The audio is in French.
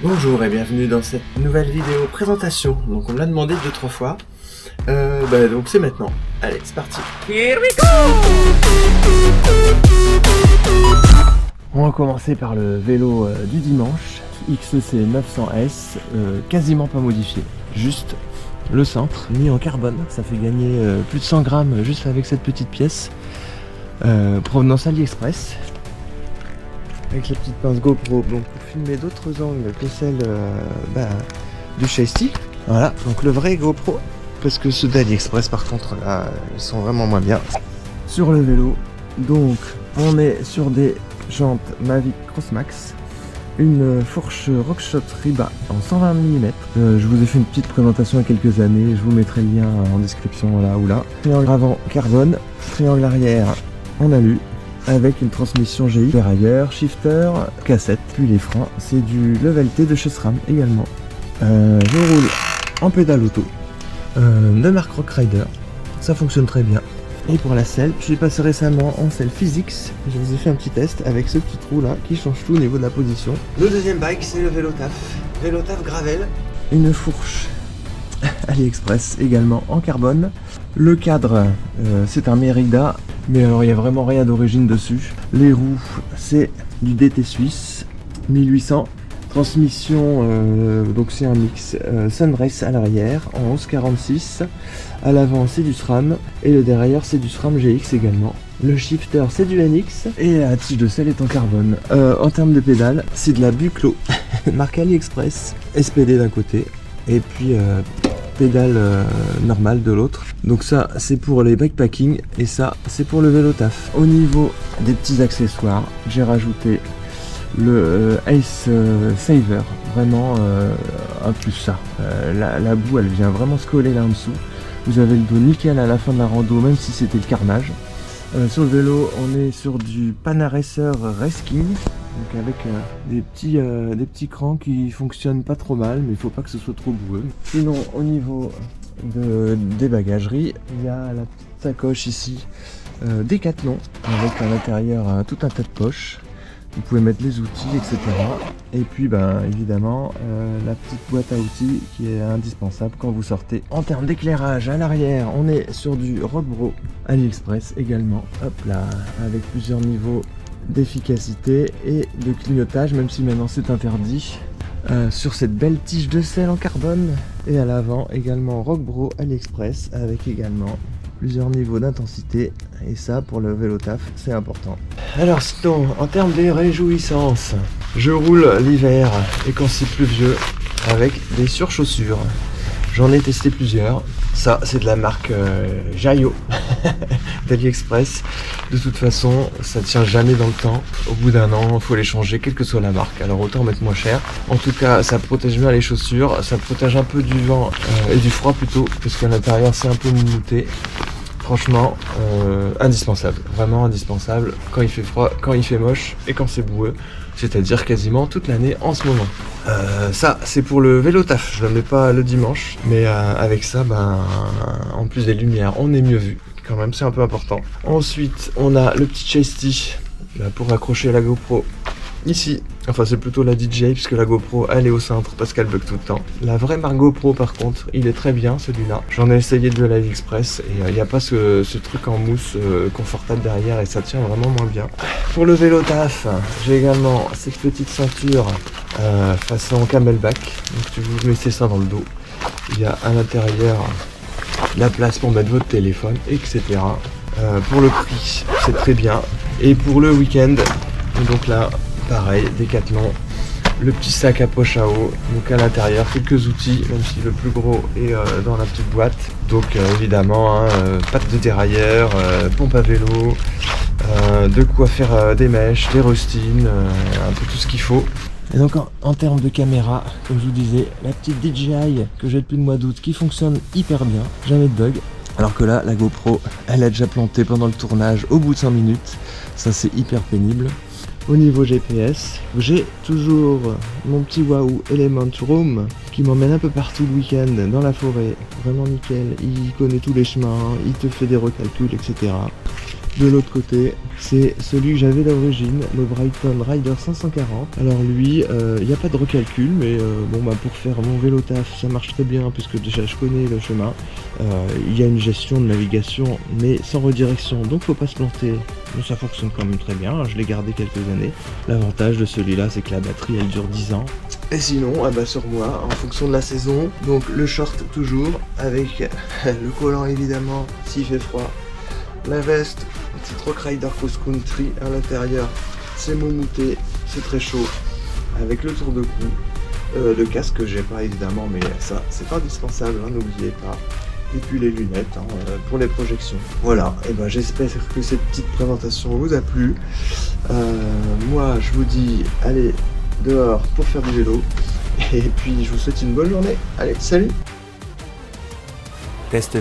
Bonjour et bienvenue dans cette nouvelle vidéo présentation. Donc on me l'a demandé 2-3 fois. Donc c'est maintenant. Allez, c'est parti. Here we go. On va commencer par le vélo du dimanche, XC 900S, quasiment pas modifié. Juste le cintre mis en carbone. Ça fait gagner plus de 100 grammes juste avec cette petite pièce. Provenance AliExpress. Avec la petite pince GoPro, donc pour filmer d'autres angles que celle du Shasty. Voilà, donc le vrai GoPro, parce que ceux d'AliExpress par contre là, ils sont vraiment moins bien. Sur le vélo, donc on est sur des jantes Mavic Crossmax, une fourche Rockshot Riba en 120 mm. Je vous ai fait une petite présentation il y a quelques années, je vous mettrai le lien en description là ou là. Triangle avant carbone, triangle arrière en alu, avec une transmission GI par ailleurs, shifter, cassette, puis les freins, c'est du level T de chez SRAM également. Je roule en pédale auto, de marque Rock Rider, ça fonctionne très bien. Et pour la selle, je suis passé récemment en selle Physics, je vous ai fait un petit test avec ce petit trou là qui change tout au niveau de la position. Le deuxième bike c'est le Vélotaf Gravel, une fourche AliExpress également en carbone. Le cadre c'est un Merida, mais alors il n'y a vraiment rien d'origine dessus. Les roues c'est du DT Suisse 1800. Transmission donc c'est un mix Sunrace à l'arrière en 1146. À l'avant c'est du SRAM et le derrière c'est du SRAM GX également. Le shifter c'est du NX et la tige de selle est en carbone. En termes de pédales c'est de la Buclo marque AliExpress, SPD d'un côté et puis pédale normale de l'autre. Donc ça c'est pour les bikepacking et ça c'est pour le Vélotaf. Au niveau des petits accessoires, j'ai rajouté le Ace Saver, vraiment un plus ça. La boue elle vient vraiment se coller là en dessous. Vous avez le dos nickel à la fin de la rando, même si c'était le carnage. Sur le vélo on est sur du Panaracer Resking, donc avec des petits crans qui fonctionnent pas trop mal, mais il faut pas que ce soit trop boueux. Sinon au niveau des bagageries, il y a la petite sacoche ici Decathlon avec à l'intérieur tout un tas de poches. Vous pouvez mettre les outils, etc. Et puis évidemment la petite boîte à outils qui est indispensable quand vous sortez. En termes d'éclairage à l'arrière, on est sur du Rockbro AliExpress également. Hop là, avec plusieurs niveaux d'efficacité et de clignotage, même si maintenant c'est interdit. Sur cette belle tige de selle en carbone. Et à l'avant également Rockbro AliExpress avec également plusieurs niveaux d'intensité, et ça pour le Vélotaf c'est important. Alors sinon en termes de réjouissances, je roule l'hiver et quand c'est pluvieux avec des surchaussures. J'en ai testé plusieurs. Ça c'est de la marque Jayo d'AliExpress. De toute façon ça tient jamais dans le temps. Au bout d'un an il faut les changer quelle que soit la marque. Alors autant mettre moins cher. En tout cas ça protège bien les chaussures. Ça protège un peu du vent et du froid plutôt, parce qu'à l'intérieur c'est un peu moumoute. Franchement indispensable, vraiment indispensable quand il fait froid, quand il fait moche et quand c'est boueux, c'est-à-dire quasiment toute l'année en ce moment. Ça c'est pour le Vélotaf, je le mets pas le dimanche, mais avec ça en plus des lumières on est mieux vu quand même, c'est un peu important. Ensuite on a le petit Shasty pour accrocher la GoPro ici, enfin c'est plutôt la DJI puisque la GoPro elle est au cintre parce qu'elle bug tout le temps. La vraie marque GoPro par contre, il est très bien celui-là. J'en ai essayé de l'AliExpress et il n'y a pas ce truc en mousse confortable derrière et ça tient vraiment moins bien. Pour le Vélotaf, j'ai également cette petite ceinture façon camelback. Donc vous mettez ça dans le dos. Il y a à l'intérieur la place pour mettre votre téléphone, etc. Pour le prix, c'est très bien. Et pour le week-end, donc là, pareil, Decathlon, le petit sac à poche à eau, donc à l'intérieur quelques outils, même si le plus gros est dans la petite boîte. Donc évidemment, patte de dérailleur, pompe à vélo, de quoi faire des mèches, des rustines, un peu tout ce qu'il faut. Et donc en termes de caméra, comme je vous disais, la petite DJI que j'ai depuis le mois d'août qui fonctionne hyper bien, jamais de bug. Alors que là, la GoPro, elle a déjà planté pendant le tournage au bout de 5 minutes, ça c'est hyper pénible. Au niveau GPS, j'ai toujours mon petit Wahoo Element Roam qui m'emmène un peu partout le week-end dans la forêt, vraiment nickel. Il connaît tous les chemins, il te fait des recalculs, etc. De l'autre côté, c'est celui que j'avais d'origine, le Brighton Rider 540. Alors lui, il n'y a pas de recalcul, mais bon bah pour faire mon vélo taf, ça marche très bien puisque déjà je connais le chemin. Il y a une gestion de navigation, mais sans redirection, donc faut pas se planter. Mais ça fonctionne quand même très bien, je l'ai gardé quelques années. L'avantage de celui-là, c'est que la batterie elle dure 10 ans. Et sinon, ah bah sur moi, en fonction de la saison, donc le short toujours, avec le collant évidemment s'il fait froid. La veste, petite Rock Rider Cross Country à l'intérieur, c'est moumoute, c'est très chaud, avec le tour de cou. Le casque que j'ai pas évidemment, mais ça c'est pas indispensable, hein, n'oubliez pas. Et puis les lunettes hein, pour les projections. Voilà, et ben j'espère que cette petite présentation vous a plu. Moi je vous dis allez dehors pour faire du vélo. Et puis je vous souhaite une bonne journée. Allez, salut. Test.